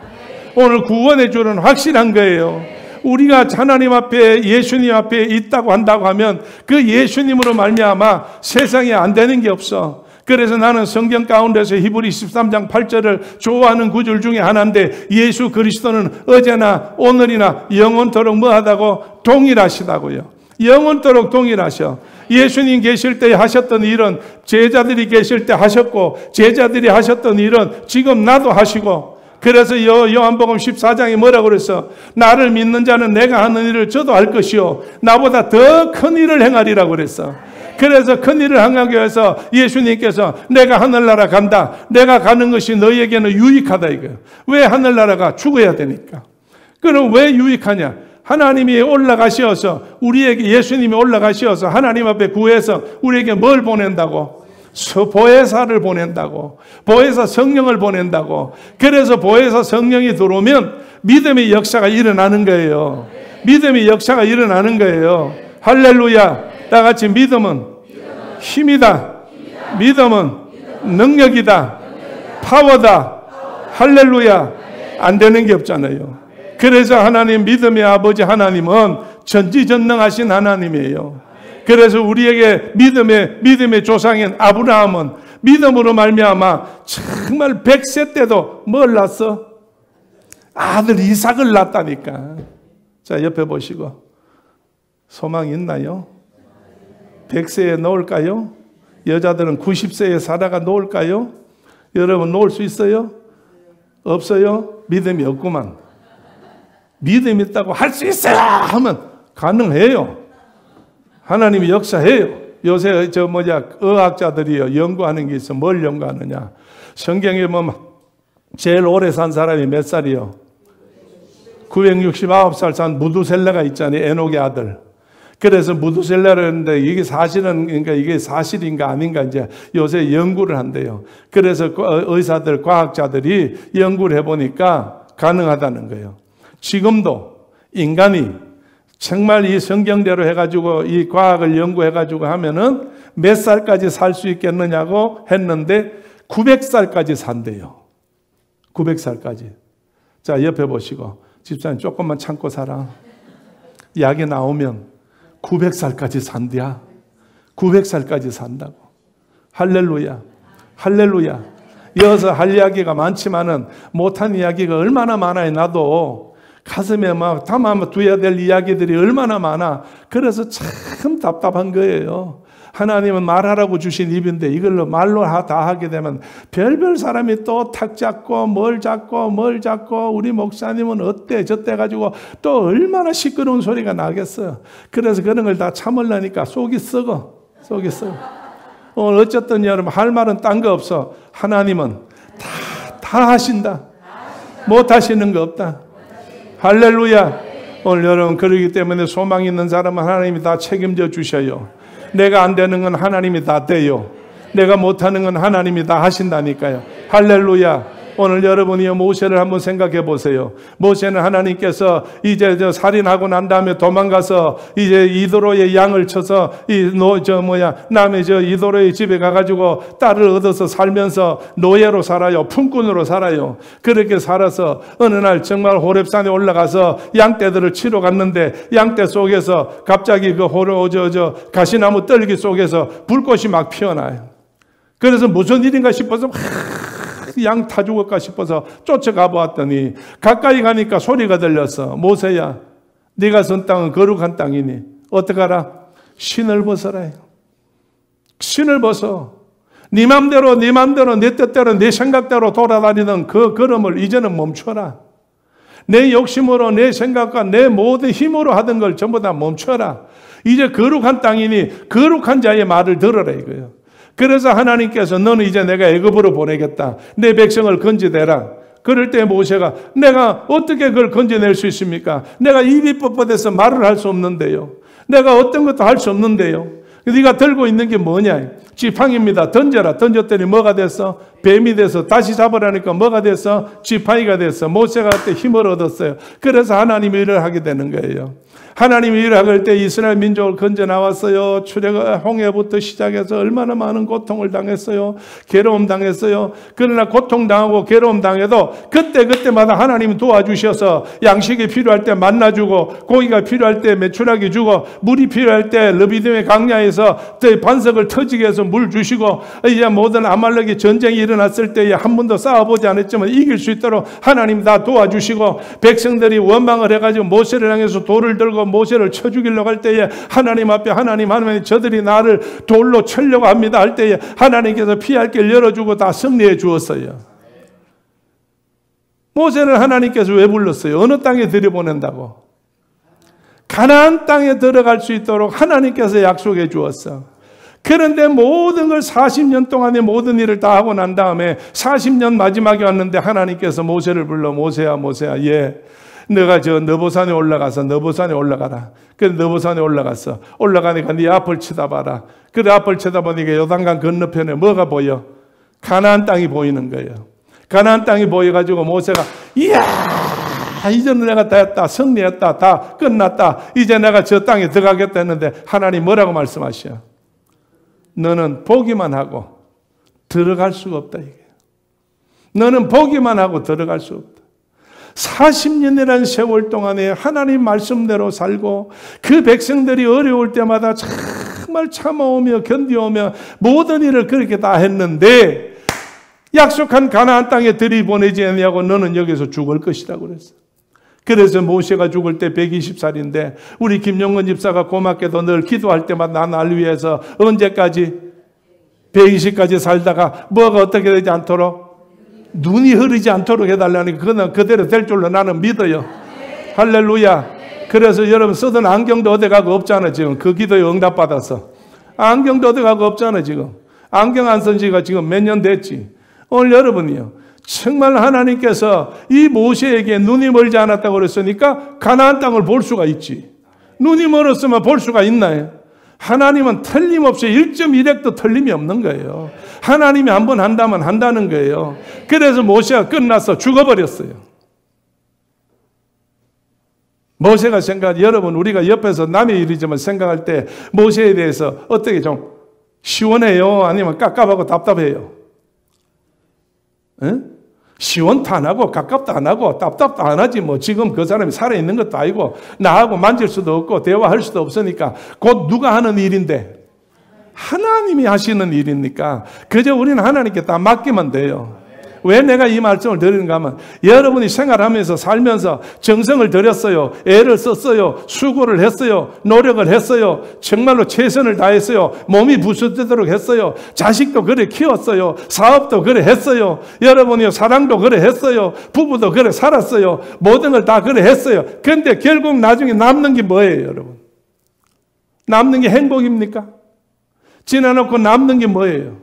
오늘 구원의 줄은 확실한 거예요. 우리가 하나님 앞에, 예수님 앞에 있다고 한다고 하면 그 예수님으로 말미암아 세상에 안 되는 게 없어. 그래서 나는 성경 가운데서 히브리 13장 8절을 좋아하는 구절 중에 하나인데, 예수 그리스도는 어제나 오늘이나 영원토록 뭐하다고? 동일하시다고요. 영원토록 동일하셔. 예수님 계실 때 하셨던 일은 제자들이 계실 때 하셨고, 제자들이 하셨던 일은 지금 나도 하시고, 그래서 요한복음 14장에 뭐라고 그랬어? 나를 믿는 자는 내가 하는 일을 저도 할 것이요 나보다 더 큰 일을 행하리라고 그랬어. 그래서 큰 일을 행하기 위해서 예수님께서 내가 하늘나라 간다, 내가 가는 것이 너희에게는 유익하다 이거예요. 왜 하늘나라가? 죽어야 되니까. 그럼 왜 유익하냐? 하나님이 올라가시어서 우리에게, 예수님이 올라가시어서 하나님 앞에 구해서 우리에게 뭘 보낸다고? 보혜사를 보낸다고. 보혜사 성령을 보낸다고. 그래서 보혜사 성령이 들어오면 믿음의 역사가 일어나는 거예요. 믿음의 역사가 일어나는 거예요. 할렐루야. 다 같이 믿음은 힘이다. 믿음은 능력이다. 파워다. 할렐루야. 안 되는 게 없잖아요. 그래서 하나님, 믿음의 아버지 하나님은 전지전능하신 하나님이에요. 그래서 우리에게 믿음의 조상인 아브라함은 믿음으로 말미암아 정말 100세 때도 뭘 낳았어? 아들 이삭을 낳았다니까. 자, 옆에 보시고 소망 있나요? 100세에 놓을까요? 여자들은 90세에 살아가 놓을까요? 여러분 놓을 수 있어요? 없어요? 믿음이 없구만. 믿음이 있다고 할 수 있어요 하면 가능해요. 하나님이 역사해요. 요새 의학자들이요 연구하는 게 있어. 뭘 연구하느냐? 성경에 보면 제일 오래 산 사람이 몇 살이요? 969살 산 무두셀라가 있잖아요. 에녹의 아들. 그래서 무두셀라를 했는데 이게 사실은, 그러니까 이게 사실인가 아닌가 이제 요새 연구를 한대요. 그래서 의사들, 과학자들이 연구를 해보니까 가능하다는 거예요. 지금도 인간이 정말 이 성경대로 해가지고 이 과학을 연구해가지고 하면은 몇 살까지 살 수 있겠느냐고 했는데 900살까지 산대요. 900살까지. 자, 옆에 보시고 집사님 조금만 참고 살아. 약이 나오면 900살까지 산대야. 900살까지 산다고. 할렐루야. 할렐루야. 이어서 할 이야기가 많지만은 못한 이야기가 얼마나 많아요. 나도 가슴에 막 담아둬야 될 이야기들이 얼마나 많아. 그래서 참 답답한 거예요. 하나님은 말하라고 주신 입인데 이걸로 말로 다 하게 되면 별별 사람이 또 탁 잡고 뭘 잡고 우리 목사님은 어때 저때 가지고 또 얼마나 시끄러운 소리가 나겠어요. 그래서 그런 걸 다 참으려니까 속이 썩어. 오늘 어쨌든 여러분 할 말은 딴 거 없어. 하나님은 다 하신다. 못 하시는 거 없다. 할렐루야. 오늘 여러분 그러기 때문에 소망 있는 사람은 하나님이 다 책임져 주셔요. 내가 안 되는 건 하나님이 다 돼요. 내가 못하는 건 하나님이 다 하신다니까요. 할렐루야. 오늘 여러분이 모세를 한번 생각해 보세요. 모세는 하나님께서 이제 살인하고 난 다음에 도망가서 이제 이도로의 양을 쳐서 남의 이도로의 집에 가가지고 딸을 얻어서 살면서 노예로 살아요. 품꾼으로 살아요. 그렇게 살아서 어느 날 정말 호렙산에 올라가서 양떼들을 치러 갔는데 양떼 속에서 갑자기 그 가시나무 떨기 속에서 불꽃이 막 피어나요. 그래서 무슨 일인가 싶어서 양 타 죽을까 싶어서 쫓아가 보았더니 가까이 가니까 소리가 들렸어. 모세야, 네가 선 땅은 거룩한 땅이니 어떡하라? 신을 벗어라. 신을 벗어. 네 맘대로 네 뜻대로 네 생각대로 돌아다니던 그 걸음을 이제는 멈춰라. 내 욕심으로 내 생각과 내 모든 힘으로 하던 걸 전부 다 멈춰라. 이제 거룩한 땅이니 거룩한 자의 말을 들어라 이거예요. 그래서 하나님께서 너는 이제 내가 애굽으로 보내겠다. 내 백성을 건져내라. 그럴 때 모세가 내가 어떻게 그걸 건져낼 수 있습니까? 내가 입이 뻣뻣해서 말을 할 수 없는데요. 내가 어떤 것도 할 수 없는데요. 네가 들고 있는 게 뭐냐? 지팡이입니다. 던져라. 던졌더니 뭐가 됐어? 뱀이 돼서 다시 잡으라니까 뭐가 됐어? 지팡이가 됐어. 모세가 그때 힘을 얻었어요. 그래서 하나님이 일을 하게 되는 거예요. 하나님이 일을 할 때 이스라엘 민족을 건져 나왔어요. 출애굽 홍해부터 시작해서 얼마나 많은 고통을 당했어요. 괴로움 당했어요. 그러나 고통 당하고 괴로움 당해도 그때마다 하나님이 도와주셔서 양식이 필요할 때 만나 주고, 고기가 필요할 때 메추라기 주고, 물이 필요할 때 르비딤의 강야에서 반석을 터지게 해서 물 주시고, 이제 모든 아말렉의 전쟁이 일어났을 때에 한 번도 싸워보지 않았지만 이길 수 있도록 하나님 다 도와주시고, 백성들이 원망을 해가지고 모세를 향해서 돌을 들고 모세를 쳐 죽이려고 할 때에 하나님 앞에 하나님 저들이 나를 돌로 쳐려고 합니다 할 때에 하나님께서 피할 길 열어주고 다 승리해 주었어요. 모세를 하나님께서 왜 불렀어요? 어느 땅에 들여보낸다고? 가나안 땅에 들어갈 수 있도록 하나님께서 약속해 주었어. 그런데 모든 걸 40년 동안의 모든 일을 다 하고 난 다음에 40년 마지막에 왔는데 하나님께서 모세를 불러. 모세야 예, 너가 저 너보산에 올라가서 너보산에 올라가라. 그래서 너보산에 올라갔어. 올라가니까 네 앞을 쳐다봐라. 그래 앞을 쳐다보니까 요단강 건너편에 뭐가 보여? 가나안 땅이 보이는 거예요. 가나안 땅이 보여가지고 모세가 이야, 이제는 내가 다 했다. 승리했다. 다 끝났다. 이제 내가 저 땅에 들어가겠다 했는데 하나님 뭐라고 말씀하셔? 너는 보기만 하고 들어갈 수가 없다. 이게. 너는 보기만 하고 들어갈 수 없다. 40년이라는 세월 동안에 하나님 말씀대로 살고 그 백성들이 어려울 때마다 정말 참아오며 견디오며 모든 일을 그렇게 다 했는데 약속한 가나안 땅에 들이보내지 않냐고 너는 여기서 죽을 것이라고 그랬어. 그래서 모세가 죽을 때 120살인데 우리 김용건 집사가 고맙게도 늘 기도할 때마다 나를 위해서 언제까지? 120까지 살다가 뭐가 어떻게 되지 않도록? 눈이 흐르지 않도록 해달라니까 그건 그대로 될 줄로 나는 믿어요. 할렐루야. 그래서 여러분 쓰던 안경도 어디 가고 없잖아 지금. 그 기도에 응답받아서. 안경도 어디 가고 없잖아 지금. 안경 안 쓴 지가 지금 몇 년 됐지. 오늘 여러분이요. 정말 하나님께서 이 모세에게 눈이 멀지 않았다고 그랬으니까 가나안 땅을 볼 수가 있지. 눈이 멀었으면 볼 수가 있나요? 하나님은 틀림없이 1.1핵도 틀림이 없는 거예요. 하나님이 한번 한다면 한다는 거예요. 그래서 모세가 끝나서 죽어버렸어요. 모세가 여러분 우리가 옆에서 남의 일이지만 생각할 때 모세에 대해서 어떻게 좀 시원해요? 아니면 깝깝하고 답답해요? 응? 시원도 안 하고 가깝도 안 하고 답답도 안 하지. 뭐 지금 그 사람이 살아있는 것도 아니고 나하고 만질 수도 없고 대화할 수도 없으니까 곧 누가 하는 일인데 하나님이 하시는 일이니까 그저 우리는 하나님께 다 맡기면 돼요. 왜 내가 이 말씀을 드리는가 하면 여러분이 생활하면서 살면서 정성을 들였어요. 애를 썼어요. 수고를 했어요. 노력을 했어요. 정말로 최선을 다했어요. 몸이 부서지도록 했어요. 자식도 그래 키웠어요. 사업도 그래 했어요. 여러분이 사랑도 그래 했어요. 부부도 그래 살았어요. 모든 걸 다 그래 했어요. 그런데 결국 나중에 남는 게 뭐예요, 여러분? 남는 게 행복입니까? 지나놓고 남는 게 뭐예요?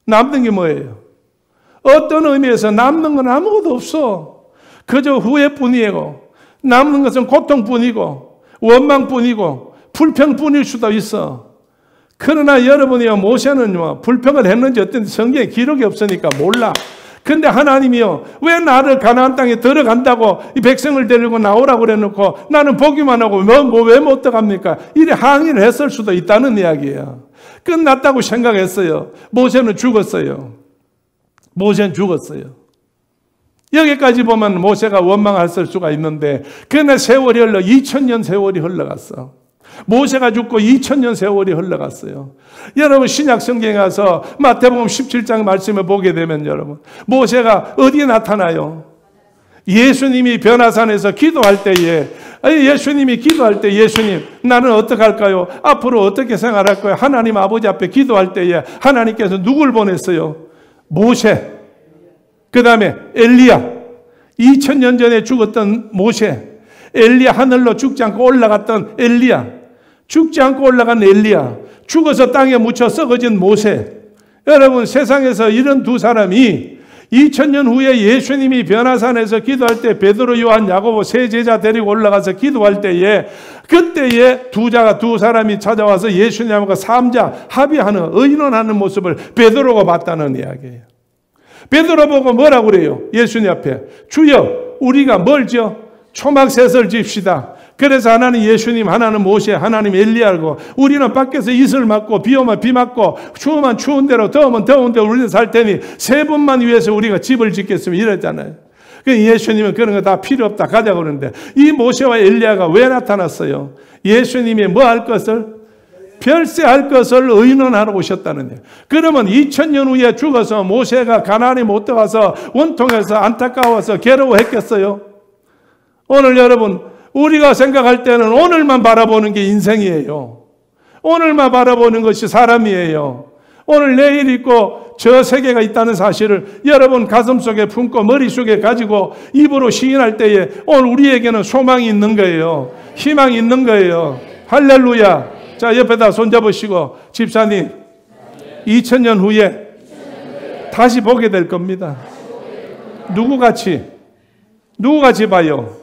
남는 게 뭐예요? 어떤 의미에서 남는 건 아무것도 없어. 그저 후회뿐이고 남는 것은 고통뿐이고 원망뿐이고 불평뿐일 수도 있어. 그러나 여러분이요 모세는요 불평을 했는지 어떤지 성경에 기록이 없으니까 몰라. 근데 하나님이요 왜 나를 가나안 땅에 들어간다고 이 백성을 데리고 나오라고 그래놓고 나는 보기만 하고 왜 못 들어갑니까? 이래 항의를 했을 수도 있다는 이야기예요. 끝났다고 생각했어요. 모세는 죽었어요. 모세는 죽었어요. 여기까지 보면 모세가 원망했을 수가 있는데 그러나 세월이 2000년 세월이 흘러갔어. 모세가 죽고 2000년 세월이 흘러갔어요. 여러분 신약 성경에 가서 마태복음 17장 말씀을 보게 되면 여러분 모세가 어디에 나타나요? 예수님이 변화산에서 기도할 때에 예수님이 기도할 때 예수님 나는 어떻게 할까요? 앞으로 어떻게 생활할 거예요? 하나님 아버지 앞에 기도할 때에 하나님께서 누굴 보냈어요? 모세, 그 다음에 엘리야, 2000년 전에 죽었던 모세, 엘리야 하늘로 죽지 않고 올라갔던 엘리야, 죽지 않고 올라간 엘리야, 죽어서 땅에 묻혀 썩어진 모세. 여러분 세상에서 이런 두 사람이 2000년 후에 예수님이 변화산에서 기도할 때 베드로, 요한, 야고보 세 제자 데리고 올라가서 기도할 때에 그때에 두 사람이 찾아와서 예수님과 삼자 합의하는 의논하는 모습을 베드로가 봤다는 이야기예요. 베드로 보고 뭐라고 그래요? 예수님 앞에 주여 우리가 멀죠? 초막셋을 집시다. 그래서 하나는 예수님, 하나는 모세, 하나님 엘리야고 우리는 밖에서 이슬 맞고 비 오면 비 맞고 추우면 추운 대로 더우면 더운 대로 우리는 살 테니 세 분만 위해서 우리가 집을 짓겠으면 이랬잖아요. 예수님은 그런 거 다 필요 없다 가자고 그러는데 이 모세와 엘리야가 왜 나타났어요? 예수님이 뭐 할 것을? 별세할 것을 의논하러 오셨다는 거예요. 그러면 2000년 후에 죽어서 모세가 가나안에 못 들어가서 원통해서 안타까워서 괴로워했겠어요? 오늘 여러분 우리가 생각할 때는 오늘만 바라보는 게 인생이에요. 오늘만 바라보는 것이 사람이에요. 오늘 내일 있고 저 세계가 있다는 사실을 여러분 가슴속에 품고 머릿속에 가지고 입으로 시인할 때에 오늘 우리에게는 소망이 있는 거예요. 희망이 있는 거예요. 할렐루야. 자, 옆에다 손잡으시고 집사님 2000년 후에 다시 보게 될 겁니다. 누구같이 봐요?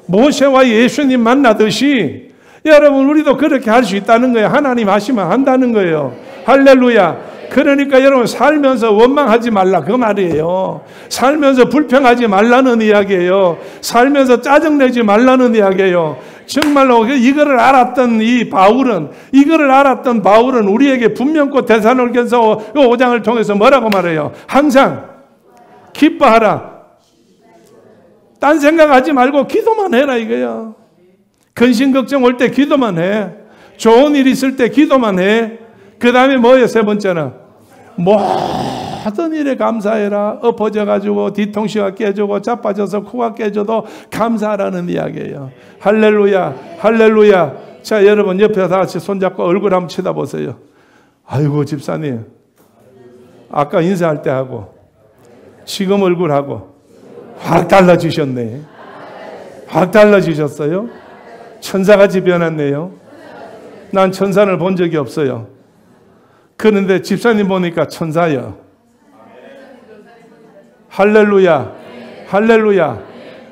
모세와 예수님 만나듯이 여러분 우리도 그렇게 할 수 있다는 거예요. 하나님 하시면 한다는 거예요. 할렐루야. 그러니까 여러분 살면서 원망하지 말라 그 말이에요. 살면서 불평하지 말라는 이야기예요. 살면서 짜증내지 말라는 이야기예요. 정말로 이거를 알았던 바울은 우리에게 분명코 데살로니가서 5장을 통해서 뭐라고 말해요? 항상 기뻐하라. 딴 생각하지 말고 기도만 해라 이거야. 근심 걱정 올 때 기도만 해. 좋은 일 있을 때 기도만 해. 그 다음에 뭐예요? 세 번째는 모든 일에 감사해라. 엎어져가지고 뒤통수가 깨지고 자빠져서 코가 깨져도 감사하라는 이야기예요. 할렐루야, 할렐루야. 자, 여러분 옆에 다 같이 손잡고 얼굴 한번 쳐다보세요. 아이고 집사님, 아까 인사할 때 하고 지금 얼굴하고 확 달라지셨네. 확 달라지셨어요. 천사같이 변했네요. 난 천사를 본 적이 없어요. 그런데 집사님 보니까 천사예요. 할렐루야, 할렐루야.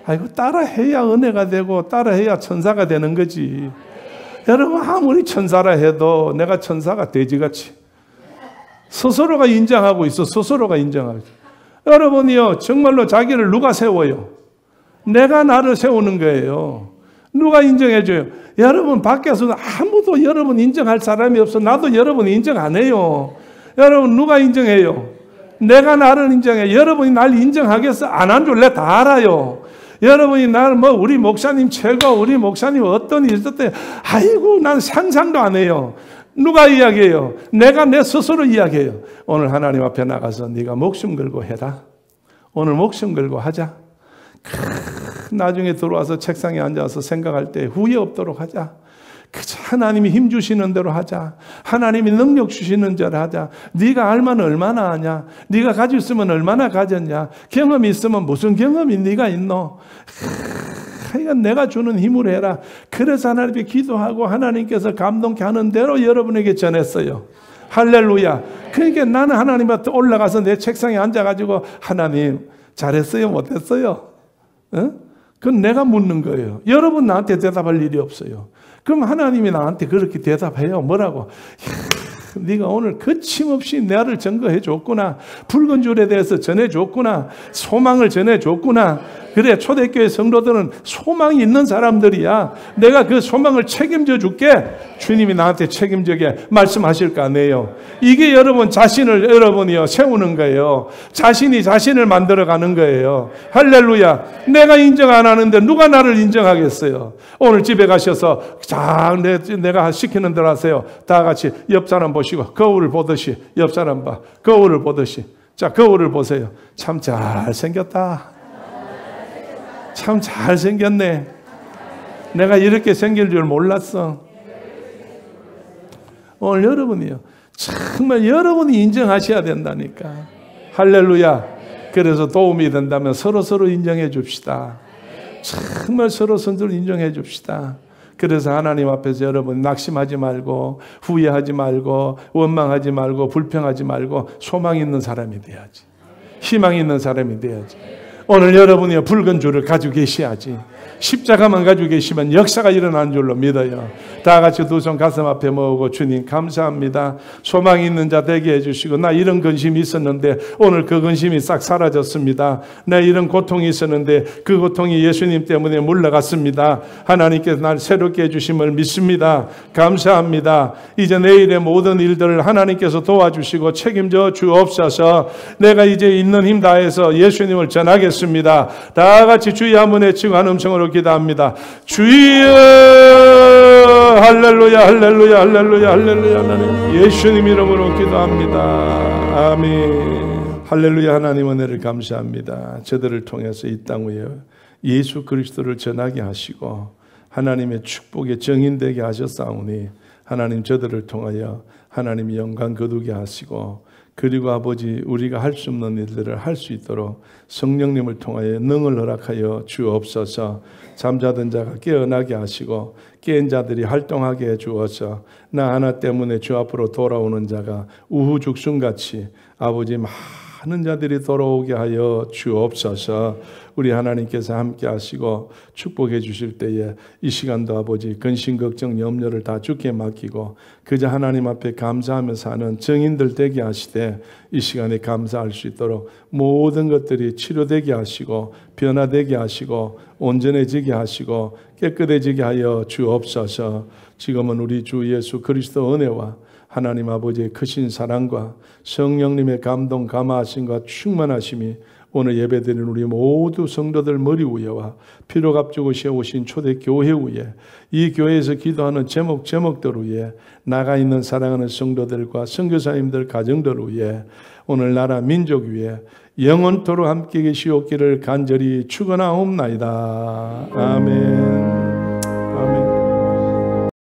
아이고 따라해야 은혜가 되고 따라해야 천사가 되는 거지. 여러분 아무리 천사라 해도 내가 천사가 돼지같이 스스로가 인정하고 있어. 스스로가 인정하고 있어. 여러분이요 정말로 자기를 누가 세워요? 내가 나를 세우는 거예요. 누가 인정해줘요? 여러분 밖에서는 아무도 여러분 인정할 사람이 없어. 나도 여러분 인정 안 해요. 여러분 누가 인정해요? 내가 나를 인정해. 여러분이 날 인정하겠어? 안 한 줄 내 다 알아요. 여러분이 나를 우리 목사님 최고, 우리 목사님 어떤 일 있었대. 아이고 난 상상도 안 해요. 누가 이야기해요? 내가 내 스스로 이야기해요. 오늘 하나님 앞에 나가서 네가 목숨 걸고 해라. 오늘 목숨 걸고 하자. 나중에 들어와서 책상에 앉아서 생각할 때 후회 없도록 하자. 하나님이 힘 주시는 대로 하자. 하나님이 능력 주시는 대로 하자. 네가 알면 얼마나 아냐. 네가 가지고 있으면 얼마나 가졌냐. 경험이 있으면 무슨 경험이 네가 있노. 하여간 내가 주는 힘으로 해라. 그래서 하나님께 기도하고 하나님께서 감동케 하는 대로 여러분에게 전했어요. 할렐루야. 그러니까 나는 하나님 앞에 올라가서 내 책상에 앉아가지고 하나님 잘했어요 못했어요? 그건 내가 묻는 거예요. 여러분 나한테 대답할 일이 없어요. 그럼 하나님이 나한테 그렇게 대답해요. 뭐라고? 네가 오늘 거침없이 나를 증거해 줬구나. 붉은 줄에 대해서 전해 줬구나. 소망을 전해 줬구나. 그래 초대교회 성도들은 소망이 있는 사람들이야. 내가 그 소망을 책임져 줄게. 주님이 나한테 책임지게 말씀하실 거 아니에요. 이게 여러분 자신을 여러분이요 세우는 거예요. 자신이 자신을 만들어가는 거예요. 할렐루야. 내가 인정 안 하는데 누가 나를 인정하겠어요. 오늘 집에 가셔서 자 내가 시키는 대로 하세요. 다 같이 옆 사람 보시고 거울을 보듯이 옆 사람 봐. 거울을 보듯이. 자 거울을 보세요. 참 잘생겼다. 참 잘생겼네. 내가 이렇게 생길 줄 몰랐어. 오늘 여러분이요. 정말 여러분이 인정하셔야 된다니까. 할렐루야. 그래서 도움이 된다면 서로 인정해 줍시다. 정말 서로 인정해 줍시다. 그래서 하나님 앞에서 여러분 낙심하지 말고 후회하지 말고 원망하지 말고 불평하지 말고 소망 있는 사람이 돼야지. 희망 있는 사람이 돼야지. 오늘 여러분이 붉은 줄을 가지고 계셔야지. 십자가만 가지고 계시면 역사가 일어나는 줄로 믿어요. 다 같이 두 손 가슴 앞에 모으고 주님 감사합니다. 소망이 있는 자 되게 해주시고 나 이런 근심이 있었는데 오늘 그 근심이 싹 사라졌습니다. 나 이런 고통이 있었는데 그 고통이 예수님 때문에 물러갔습니다. 하나님께서 날 새롭게 해주심을 믿습니다. 감사합니다. 이제 내일의 모든 일들을 하나님께서 도와주시고 책임져 주옵소서. 내가 이제 있는 힘 다해서 예수님을 전하겠습니다. 다 같이 주의 한번 외치고 한 음성으로 기도합니다. 주여 할렐루야 할렐루야 할렐루야 할렐루야. 하나님 예수님 이름으로 기도합니다. 아멘. 할렐루야. 하나님 은혜를 감사합니다. 저들을 통해서 이 땅 위에 예수 그리스도를 전하게 하시고 하나님의 축복의 정인되게 하셨사오니 하나님 저들을 통하여 하나님의 영광 거두게 하시고 그리고 아버지 우리가 할 수 없는 일들을 할 수 있도록 성령님을 통하여 능을 허락하여 주옵소서. 잠자던 자가 깨어나게 하시고 깨인 자들이 활동하게 해주어서 나 하나 때문에 주 앞으로 돌아오는 자가 우후죽순같이 아버지 많은 자들이 돌아오게 하여 주옵소서. 우리 하나님께서 함께 하시고 축복해 주실 때에 이 시간도 아버지 근심 걱정 염려를 다 주께 맡기고 그저 하나님 앞에 감사하며 사는 증인들 되게 하시되 이 시간에 감사할 수 있도록 모든 것들이 치료되게 하시고 변화되게 하시고 온전해지게 하시고 깨끗해지게 하여 주옵소서. 지금은 우리 주 예수 그리스도 은혜와 하나님 아버지의 크신 사랑과 성령님의 감동 감화하심과 충만하심이 오늘 예배드리는 우리 모두 성도들 머리 위에와 피로 값주고 세우신 초대교회 위에 이 교회에서 기도하는 제목들 위에 나가 있는 사랑하는 성도들과 선교사님들 가정들 위에 오늘 나라 민족 위에 영원토록 함께 계시옵기를 간절히 축원하옵나이다. 아멘.